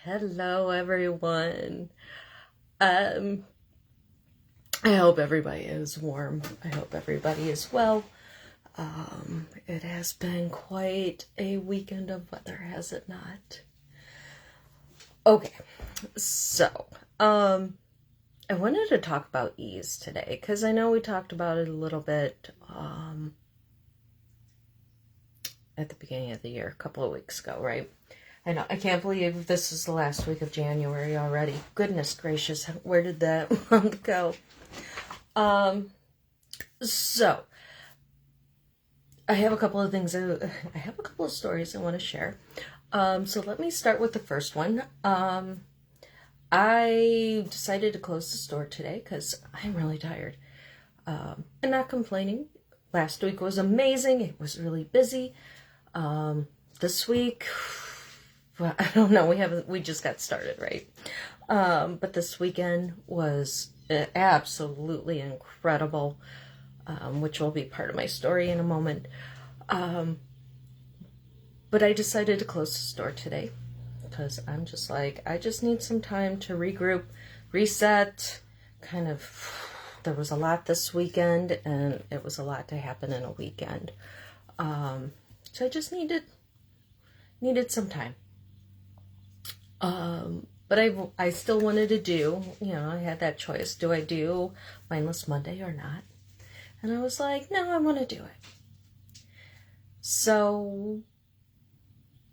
Hello, everyone. I hope everybody is warm. I hope everybody is well. It has been quite a weekend of weather, has it not? Okay, so, I wanted to talk about ease today, because I know we talked about it a little bit, at the beginning of the year, a couple of weeks ago, right? I know, I can't believe this is the last week of January already. Goodness gracious, where did that month go? So, I have a couple of things, I have a couple of stories I want to share. So let me start with the first one. I decided to close the store today because I'm really tired. And not complaining. Last week was amazing. It was really busy. This week, well, I don't know. We just got started, right? But this weekend was absolutely incredible, which will be part of my story in a moment. But I decided to close the store today because I'm just like, I just need some time to regroup, reset, there was a lot this weekend and it was a lot to happen in a weekend. So I just needed some time. But I still wanted to do, I had that choice. Do I do Mindless Monday or not? And I was like, no, I want to do it. So,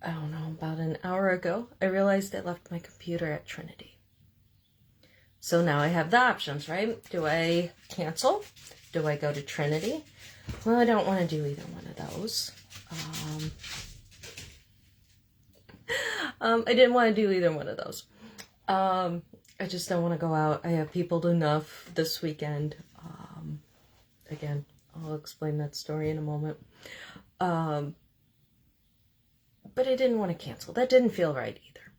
I don't know, about an hour ago, I realized I left my computer at Trinity. So now I have the options, right? Do I cancel? Do I go to Trinity? Well, I don't want to do either one of those. I didn't want to do either one of those. I just don't want to go out. I have peopled enough this weekend. Again, I'll explain that story in a moment. But I didn't want to cancel. That didn't feel right either.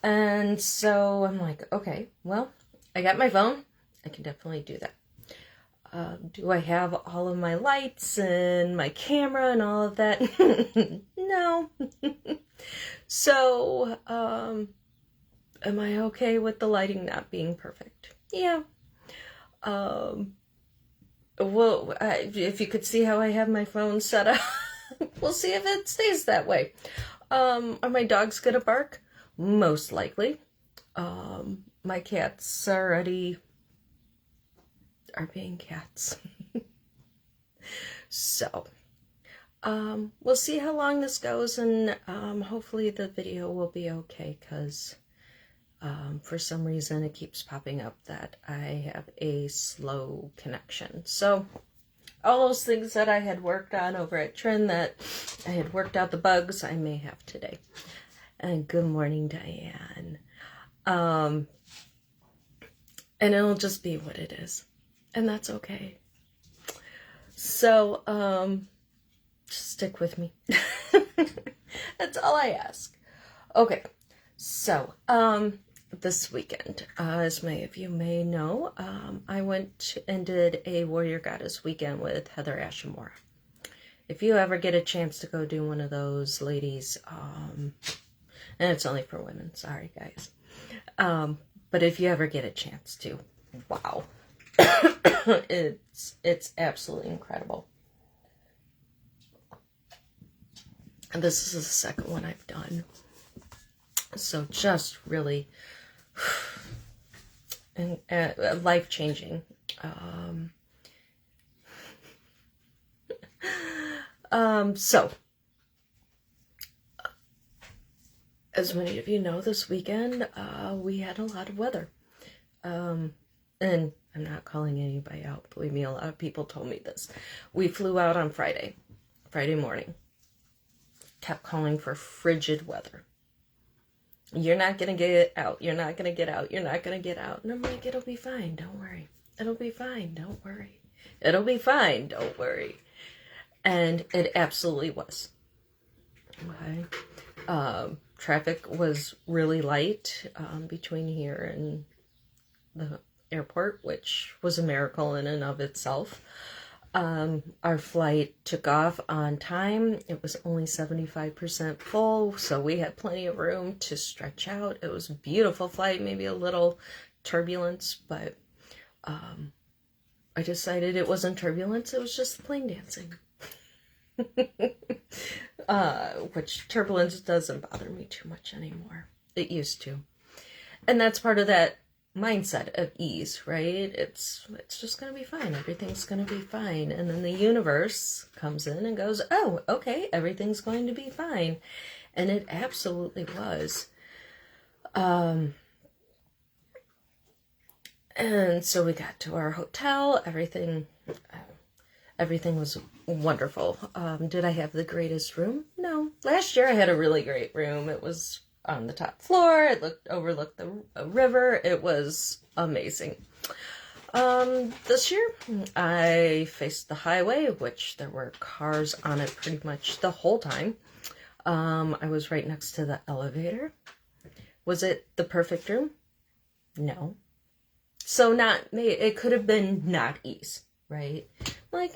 And so I'm like, okay, well, I got my phone. I can definitely do that. Do I have all of my lights and my camera and all of that? No. So, am I okay with the lighting not being perfect? Yeah. Well, if you could see how I have my phone set up, we'll see if it stays that way. Are my dogs gonna bark? Most likely. My cats already are being cats. So, we'll see how long this goes, and hopefully the video will be okay, because for some reason it keeps popping up that I have a slow connection. So, all those things that I had worked on over at Trin, that I had worked out the bugs, I may have today. And good morning, Diane. And it'll just be what it is. And that's okay. So, just stick with me. That's all I ask. Okay. So, this weekend, as many of you may know, I went and did a Warrior Goddess weekend with Heather Ashimura. If you ever get a chance to go do one of those, ladies, and it's only for women, sorry guys, but if you ever get a chance to, wow, it's absolutely incredible. And this is the second one I've done. So just really life-changing. So, as many of you know, this weekend, we had a lot of weather. And I'm not calling anybody out. Believe me, a lot of people told me this. We flew out on Friday morning. Kept calling for frigid weather. You're not going to get out. You're not going to get out. You're not going to get out. And I'm like, it'll be fine. Don't worry. It'll be fine. Don't worry. It'll be fine. Don't worry. And it absolutely was. Okay. Traffic was really light between here and the airport, which was a miracle in and of itself. Our flight took off on time. It was only 75% full, so we had plenty of room to stretch out. It was a beautiful flight, maybe a little turbulence, but I decided it wasn't turbulence, it was just the plane dancing. Which turbulence doesn't bother me too much anymore. It used to. And that's part of that mindset of ease, right? It's just going to be fine. Everything's going to be fine. And then the universe comes in and goes, oh, okay, everything's going to be fine. And it absolutely was. And so we got to our hotel. Everything was wonderful. Did I have the greatest room? No. Last year I had a really great room. It was on the top floor. It overlooked the river. It was amazing. This year I faced the highway, which there were cars on it pretty much the whole time. I was right next to the elevator. Was it the perfect room? No. So it could have been not ease, right? Like,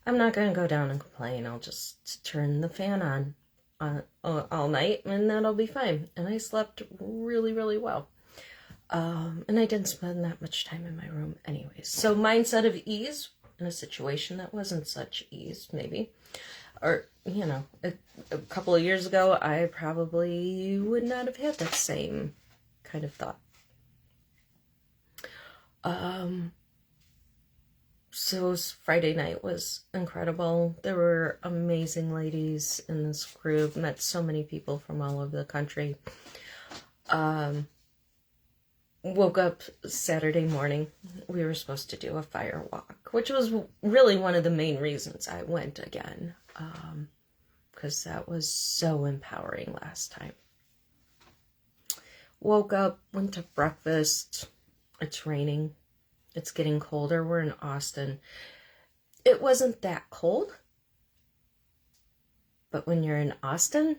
I'm not going to go down and complain. I'll just turn the fan on all night and that'll be fine. And I slept really, really well. And I didn't spend that much time in my room anyways. So mindset of ease in a situation that wasn't such ease, maybe. Or, a couple of years ago, I probably would not have had that same kind of thought. So Friday night was incredible. There were amazing ladies in this group. Met so many people from all over the country. Woke up Saturday morning. We were supposed to do a fire walk, which was really one of the main reasons I went again. Because that was so empowering last time. Woke up, went to breakfast. It's raining. It's getting colder. We're in Austin. It wasn't that cold. But when you're in Austin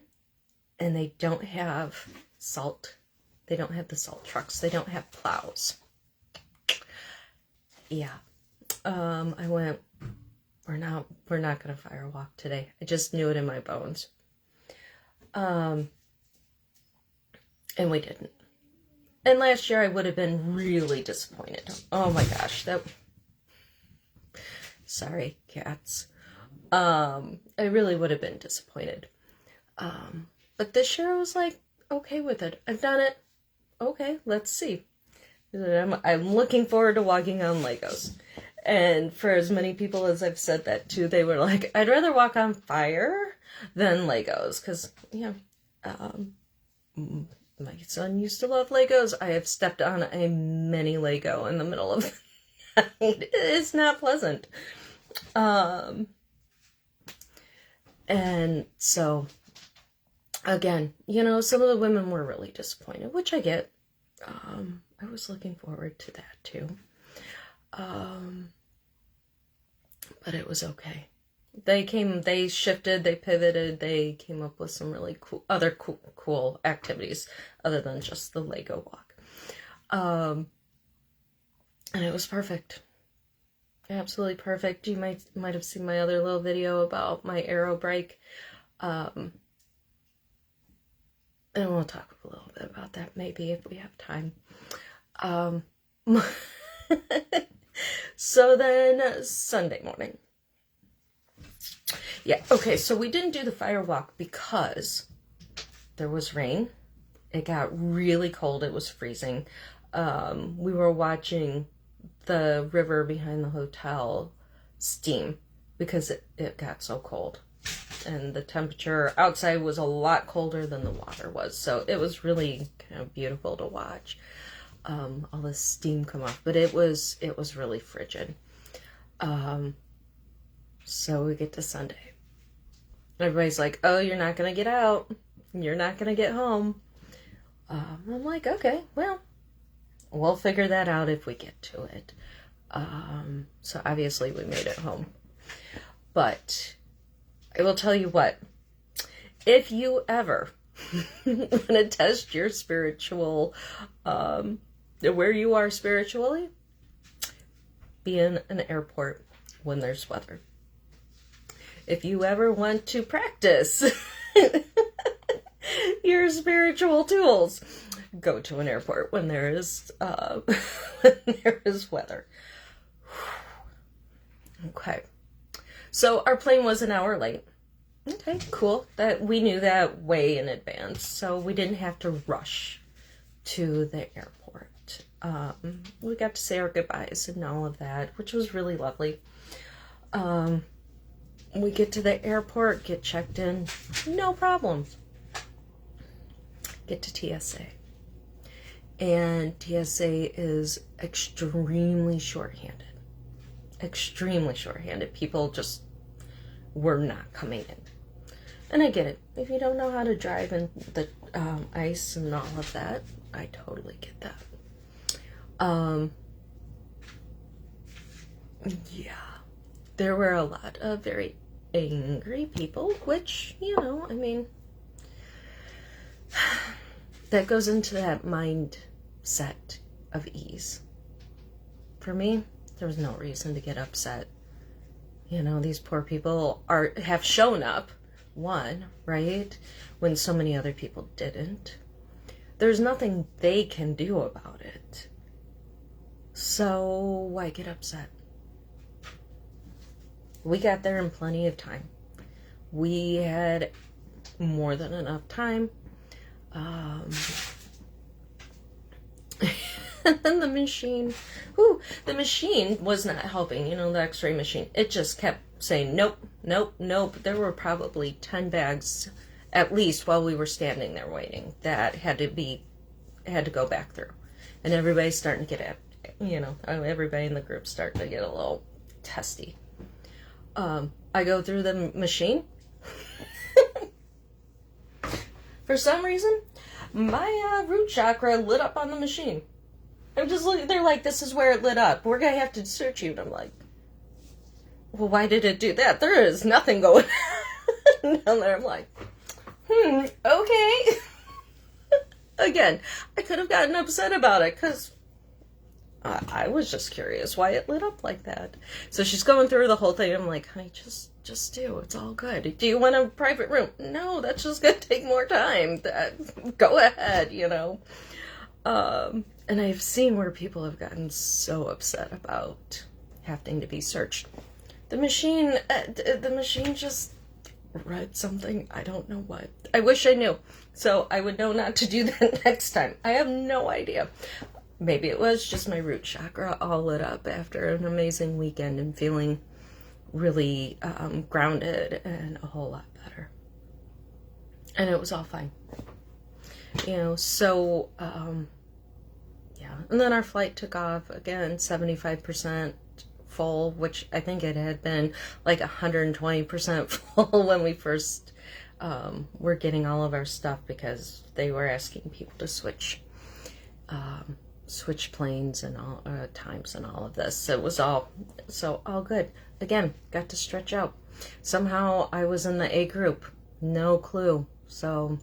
and they don't have salt, they don't have the salt trucks, they don't have plows. Yeah. I went, we're not going to fire walk today. I just knew it in my bones. And we didn't. And last year I would have been really disappointed. Oh my gosh, sorry, cats. I really would have been disappointed. But this year I was like, okay with it. I've done it. Okay, let's see. I'm looking forward to walking on Legos. And for as many people as I've said that to, they were like, I'd rather walk on fire than Legos. Because, my son used to love Legos. I have stepped on a mini Lego in the middle of the night. It's not pleasant. And so, again, some of the women were really disappointed, which I get. I was looking forward to that too. But it was okay. They shifted, they pivoted, they came up with some really cool activities other than just the Lego walk. And it was perfect. Absolutely perfect. You might have seen my other little video about my aero break. And we'll talk a little bit about that maybe if we have time. So then Sunday morning. Yeah, okay, so we didn't do the fire walk because there was rain. It got really cold. It was freezing. We were watching the river behind the hotel steam because it got so cold. And the temperature outside was a lot colder than the water was. So it was really kind of beautiful to watch all the steam come off. But it was really frigid. So we get to Sunday. Everybody's like, oh, you're not going to get out. You're not going to get home. I'm like, okay, well, we'll figure that out if we get to it. So obviously we made it home. But I will tell you what, if you ever want to test your spiritual, where you are spiritually, be in an airport. when there's weather. If you ever want to practice your spiritual tools, go to an airport when there is weather. Okay. So our plane was an hour late. Okay, cool. That we knew that way in advance, so we didn't have to rush to the airport. We got to say our goodbyes and all of that, which was really lovely. We get to the airport, get checked in, no problems. Get to TSA. And TSA is extremely shorthanded. Extremely shorthanded. People just were not coming in. And I get it. If you don't know how to drive in the ice and all of that, I totally get that. Yeah. There were a lot of very angry people, which, you know, I mean, that goes into that mindset of ease. For me, there was no reason to get upset. You know, these poor people have shown up, one, right, when so many other people didn't. There's nothing they can do about it. So why get upset? We got there in plenty of time. We had more than enough time. And the machine was not helping, you know, the x-ray machine. It just kept saying, nope, nope, nope. There were probably 10 bags, at least, while we were standing there waiting, that had to go back through. And everybody's starting to get, you know, everybody in the group starting to get a little testy. I go through the machine. For some reason, my root chakra lit up on the machine. I'm just looking, they're like, this is where it lit up. We're going to have to search you. And I'm like, well, why did it do that? There is nothing going on down there. I'm like, okay. Again, I could have gotten upset about it because I was just curious why it lit up like that. So she's going through the whole thing. I'm like, honey, just do. It's all good. Do you want a private room? No, that's just going to take more time. Go ahead, you know. And I've seen where people have gotten so upset about having to be searched. The machine just read something. I don't know what. I wish I knew. So I would know not to do that next time. I have no idea. Maybe it was just my root chakra all lit up after an amazing weekend and feeling really grounded and a whole lot better. And it was all fine. You know, so, yeah. And then our flight took off, again, 75% full, which I think it had been like 120% full when we first were getting all of our stuff because they were asking people to switch planes and all times and all of this. So it was all good. Again, got to stretch out. Somehow I was in the A group. No clue. So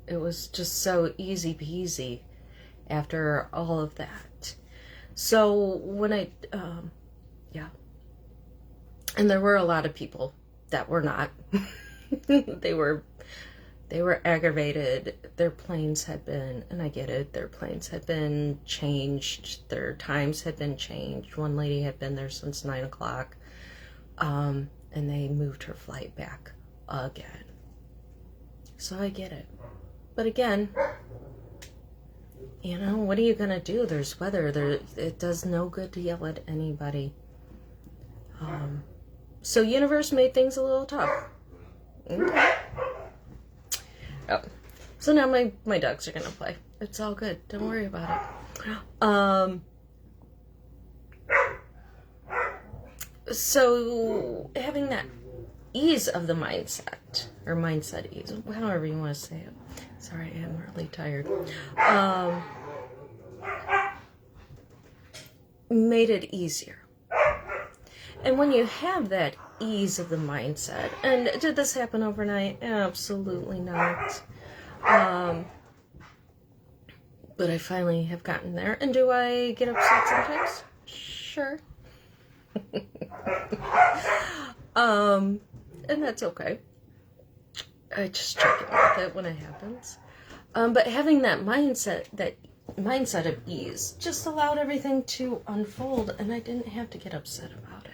it was just so easy peasy after all of that. So when yeah. And there were a lot of people that were not. They were aggravated. Their planes had been, and I get it, their planes had been changed. Their times had been changed. One lady had been there since 9 o'clock. And they moved her flight back again. So I get it. But again, you know, what are you going to do? There's weather. It does no good to yell at anybody. So universe made things a little tough. Okay. Oh. So now my dogs are going to play. It's all good. Don't worry about it. So having that ease of the mindset, or mindset ease, however you want to say it. Sorry, I am really tired. Made it easier. And when you have that ease of the mindset, and did this happen overnight? Absolutely not. But I finally have gotten there. And do I get upset sometimes? Sure. And that's okay. I just check in with it when it happens. But having that mindset of ease just allowed everything to unfold, and I didn't have to get upset about it.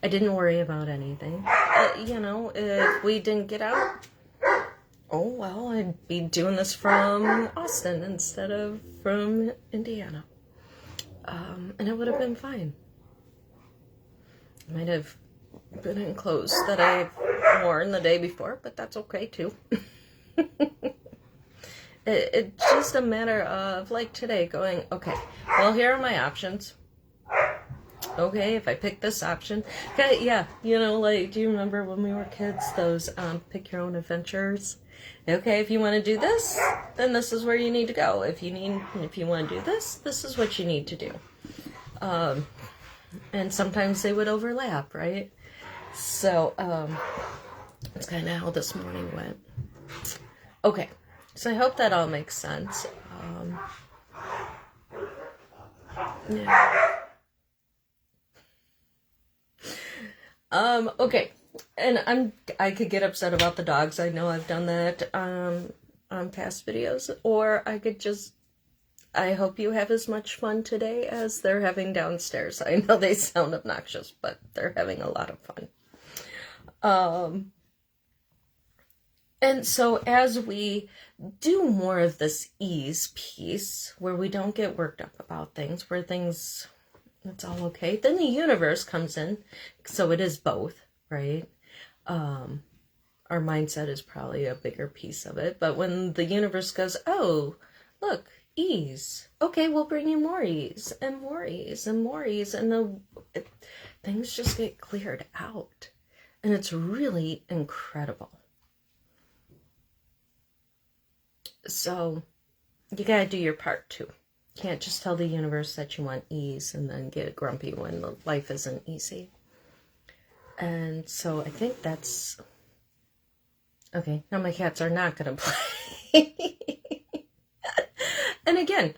I didn't worry about anything. If we didn't get out, oh well, I'd be doing this from Austin instead of from Indiana. And it would have been fine. Might have been in clothes that I've worn the day before, but that's okay too. It's just a matter of, like today, going, okay, well, here are my options. Okay, if I pick this option, okay, yeah, do you remember when we were kids, those pick your own adventures? Okay, if you want to do this, then this is where you need to go. If you want to do this, this is what you need to do. And sometimes they would overlap, right? So, that's kind of how this morning went. Okay, so I hope that all makes sense. Yeah. Okay, and I could get upset about the dogs. I know I've done that on past videos, or I could just, I hope you have as much fun today as they're having downstairs. I know they sound obnoxious, but they're having a lot of fun. And so as we do more of this ease piece, where we don't get worked up about things, where things, it's all okay, then the universe comes in. So it is both, right? Our mindset is probably a bigger piece of it. But when the universe goes, oh, look, ease. Okay, we'll bring you more ease and more ease and more ease. And things just get cleared out. And it's really incredible. So you got to do your part too. You can't just tell the universe that you want ease and then get grumpy when life isn't easy. And so I think that's... Okay, now my cats are not going to play. And again,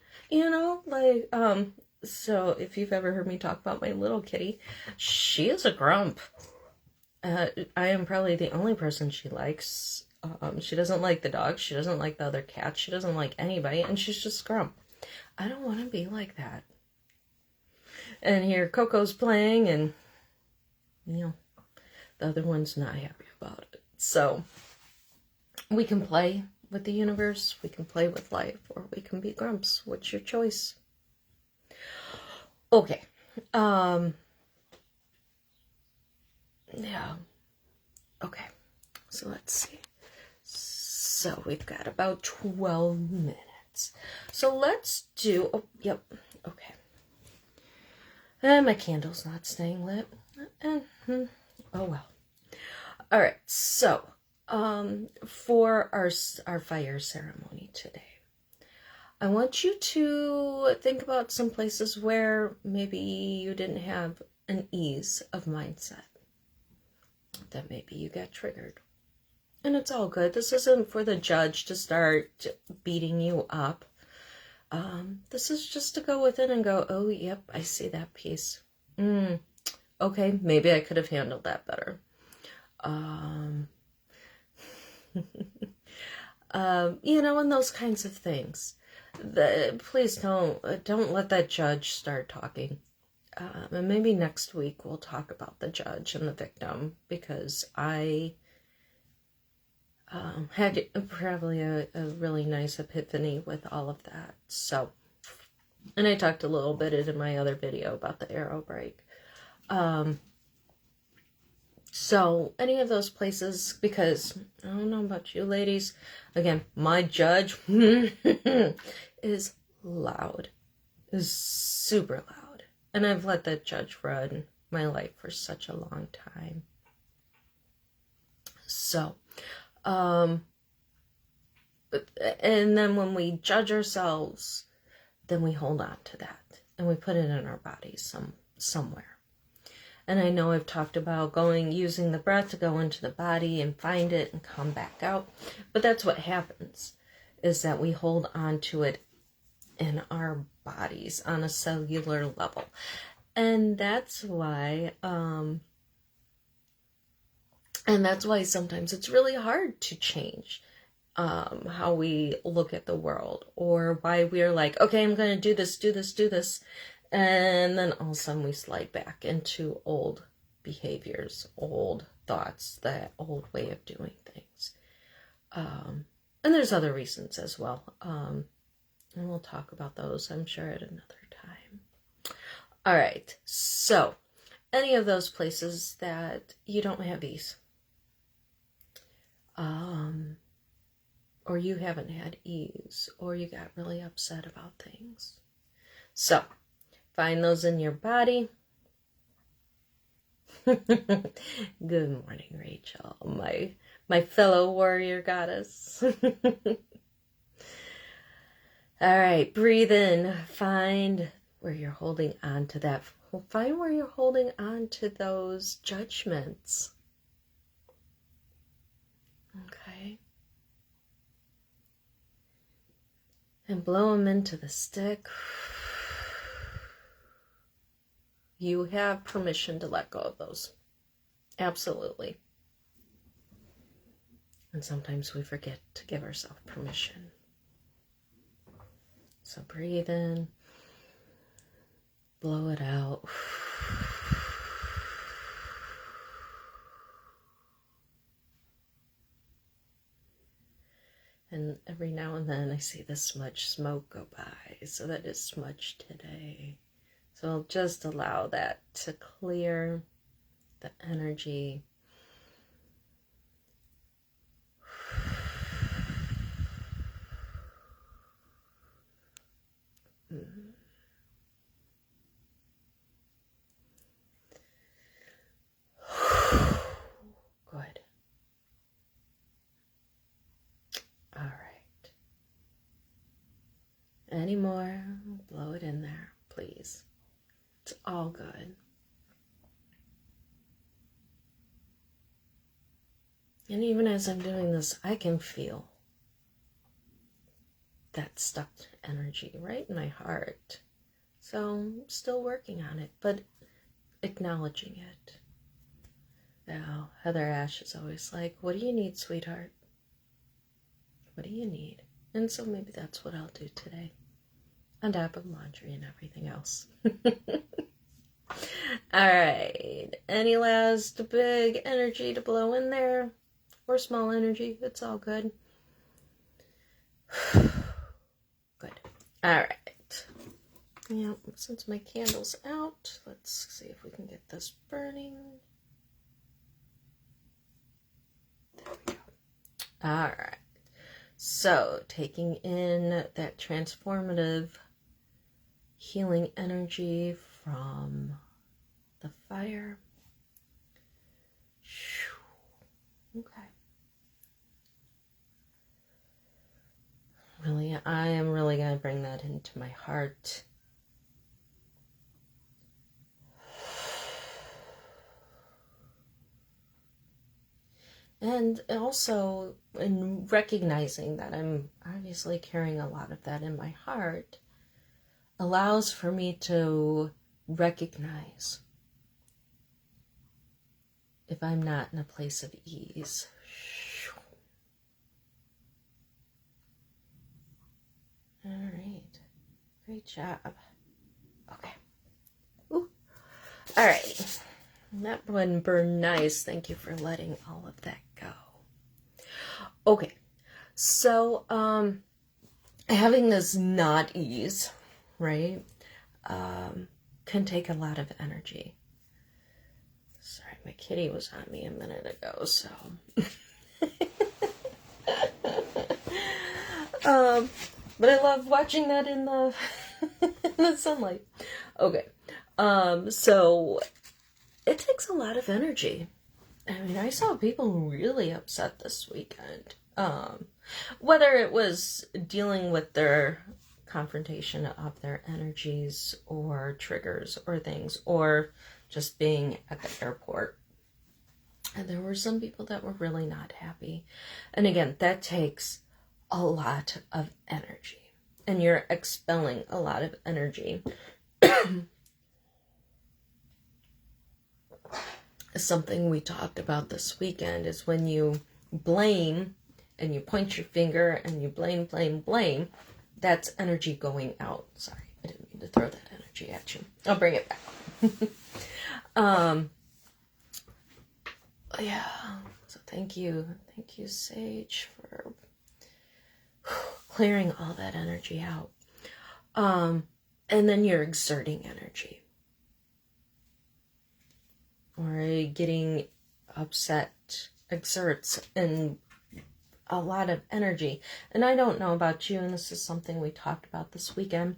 so if you've ever heard me talk about my little kitty, she is a grump. I am probably the only person she likes. She doesn't like the dog. She doesn't like the other cats. She doesn't like anybody. And she's just grump. I don't want to be like that. And here Coco's playing and, the other one's not happy about it. So we can play with the universe. We can play with life. Or we can be grumps. What's your choice? Okay. Yeah. Okay. So let's see. So we've got about 12 minutes. So let's do... Oh, yep. Okay. And my candle's not staying lit. Oh, well. All right. So, for our fire ceremony today, I want you to think about some places where maybe you didn't have an ease of mindset. That maybe you got triggered. And it's all good. This isn't for the judge to start beating you up. This is just to go within and go, oh, yep, I see that piece. Okay, maybe I could have handled that better. And those kinds of things. Please don't let that judge start talking. And maybe next week we'll talk about the judge and the victim, because I had probably a really nice epiphany with all of that. So, and I talked a little bit in my other video about the arrow break. So any of those places, because I don't know about you ladies, again, my judge is loud, is super loud. And I've let that judge run my life for such a long time. So, and then when we judge ourselves, then we hold on to that and we put it in our bodies somewhere. And I know I've talked about using the breath to go into the body and find it and come back out. But that's what happens, is that we hold on to it in our bodies on a cellular level. And that's why sometimes it's really hard to change how we look at the world, or why we're like, okay, I'm going to do this. And then all of a sudden we slide back into old behaviors, old thoughts, that old way of doing things. And there's other reasons as well. And we'll talk about those, I'm sure, at another time. All right. So any of those places that you don't have ease, or you haven't had ease, or you got really upset about things. So find those in your body. Good morning, Rachel, my fellow warrior goddess. All right, breathe in. Find where you're holding on to that. Find where you're holding on to those judgments. Okay. And blow them into the stick. You have permission to let go of those. Absolutely. And sometimes we forget to give ourselves permission. So breathe in. Blow it out. And every now and then I see the smudge smoke go by. So that is smudge today. So I'll just allow that to clear the energy. Good. All right. Any more? Blow it in there, please. It's all good. And even as I'm doing this, I can feel that stuck energy right in my heart. So I'm still working on it, but acknowledging it. Now, Heather Ash is always like, what do you need, sweetheart? What do you need? And so maybe that's what I'll do today, on top of laundry and everything else. All right. Any last big energy to blow in there? Or small energy? It's all good. Good. All right. Yeah, since my candle's out, let's see if we can get this burning. There we go. All right. So, taking in that transformative healing energy from the fire. Okay. Really, I am really going to bring that into my heart. And also in recognizing that I'm obviously carrying a lot of that in my heart allows for me to recognize if I'm not in a place of ease. All right. Great job. Okay. Ooh. All right. That one burned nice. Thank you for letting all of that go. Okay. So, having this not ease, right, can take a lot of energy. Sorry, my kitty was on me a minute ago, so. But I love watching that in the, in the sunlight. Okay. So it takes a lot of energy. I mean, I saw people really upset this weekend. Whether it was dealing with their confrontation of their energies or triggers or things, or just being at the airport. And there were some people that were really not happy. And again, that takes a lot of energy. And you're expelling a lot of energy. something we talked about this weekend is when you blame and you point your finger and you blame, that's energy going out. Sorry, I didn't mean to throw that energy at you. I'll bring it back. Yeah, so thank you, Sage, for clearing all that energy out. And then you're exerting energy. Or getting upset exerts and a lot of energy. And I don't know about you, and this is something we talked about this weekend,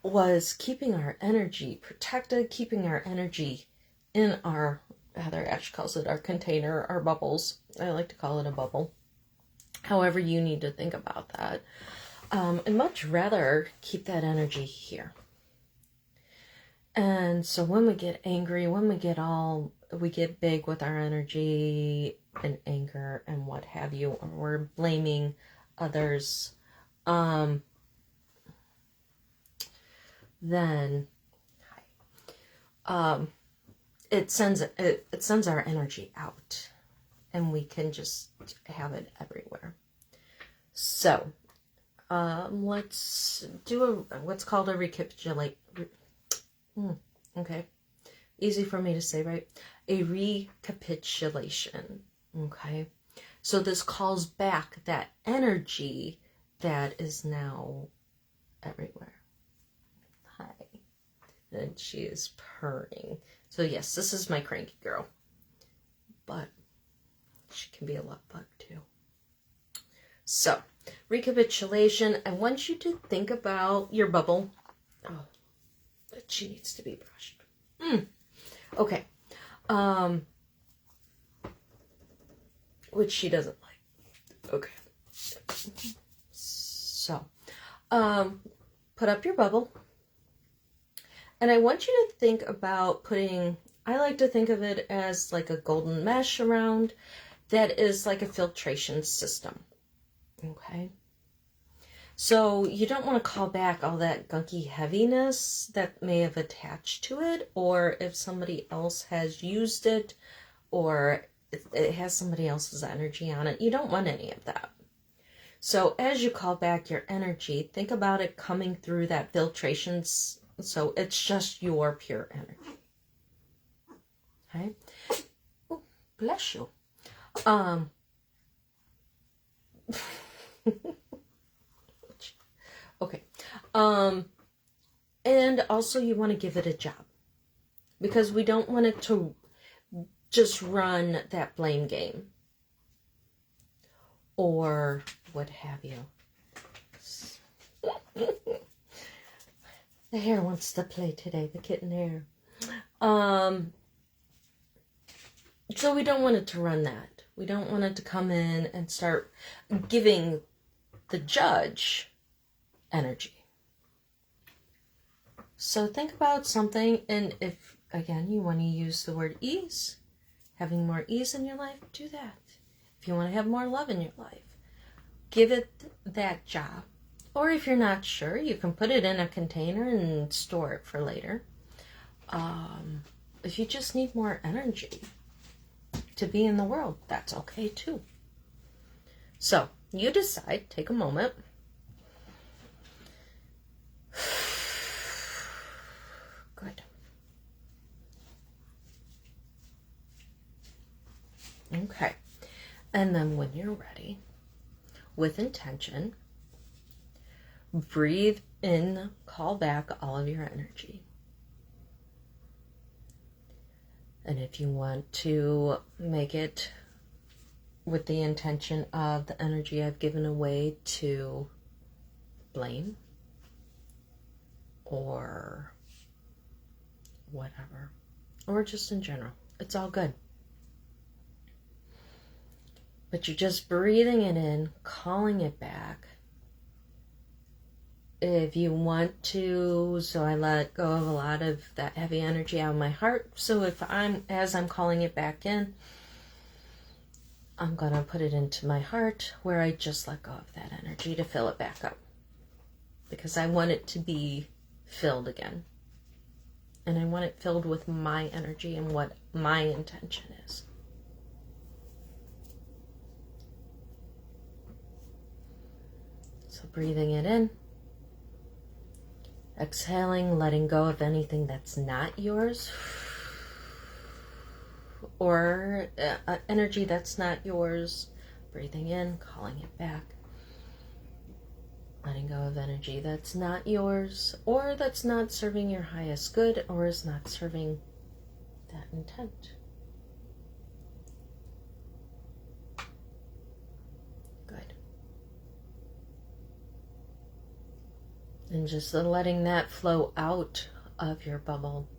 was keeping our energy protected, keeping our energy in our, Heather Ash calls it our container, our bubbles. I like to call it a bubble. However you need to think about that. I'd much rather keep that energy here. And so when we get angry, when we get big with our energy and anger and what have you, or we're blaming others, then it sends our energy out, and we can just have it everywhere. So let's do what's called a recapitulate. Okay, easy for me to say, right? A recapitulation. Okay, so this calls back that energy that is now everywhere. Hi. And she is purring. So yes, this is my cranky girl, but she can be a lot bug too. So recapitulation, I want you to think about your bubble. Oh, but she needs to be brushed. Okay. Which she doesn't like. Okay. So, put up your bubble. And I want you to think about I like to think of it as like a golden mesh around that is like a filtration system. Okay. So you don't want to call back all that gunky heaviness that may have attached to it, or if somebody else has used it, or it has somebody else's energy on it. You don't want any of that. So as you call back your energy, think about it coming through that filtration, so it's just your pure energy. Okay? Oh, bless you. Okay. And also you want to give it a job, because we don't want it to just run that blame game or what have you. The hair wants to play today, the kitten hair. So we don't want it to run that. We don't want it to come in and start giving the judge energy. So think about something, and if, again, you want to use the word ease, having more ease in your life, do that. If you want to have more love in your life, give it that job. Or if you're not sure, you can put it in a container and store it for later. If you just need more energy to be in the world, that's okay too. So you decide, take a moment. Good. Okay. And then when you're ready, with intention, breathe in, call back all of your energy. And if you want to make it with the intention of the energy I've given away to blame or whatever, or just in general, it's all good. But you're just breathing it in, calling it back. If you want to, so I let go of a lot of that heavy energy out of my heart. So as I'm calling it back in, I'm going to put it into my heart where I just let go of that energy to fill it back up. Because I want it to be filled again. And I want it filled with my energy and what my intention is. So breathing it in. Exhaling, letting go of anything that's not yours. Or energy that's not yours. Breathing in, calling it back. Letting go of energy that's not yours, or that's not serving your highest good, or is not serving that intent. Good. And just letting that flow out of your bubble,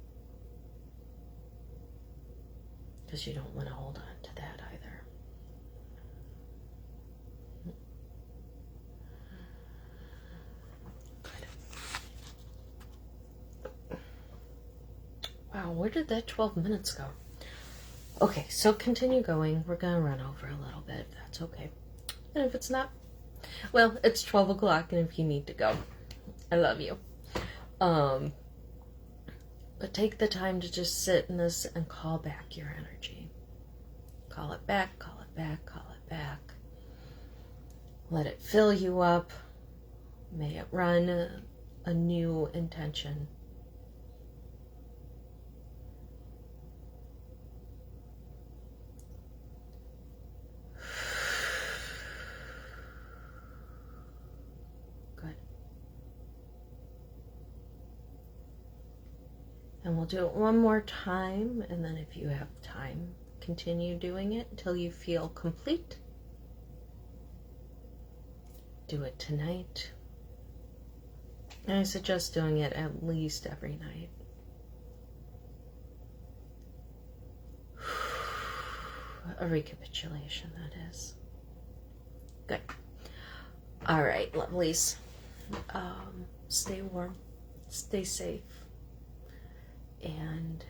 because you don't want to hold on to that either. Wow, where did that 12 minutes go? Okay, so continue going. We're going to run over a little bit, if that's okay. And if it's not, well, it's 12 o'clock, and if you need to go, I love you. But take the time to just sit in this and call back your energy. Call it back, call it back, call it back. Let it fill you up. May it run a new intention. And we'll do it one more time, and then if you have time, continue doing it until you feel complete. Do it tonight. And I suggest doing it at least every night. A recapitulation, that is. Good. All right, lovelies. Stay warm. Stay safe. And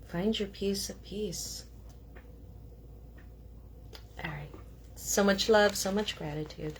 find your piece of peace. All right. So much love, so much gratitude.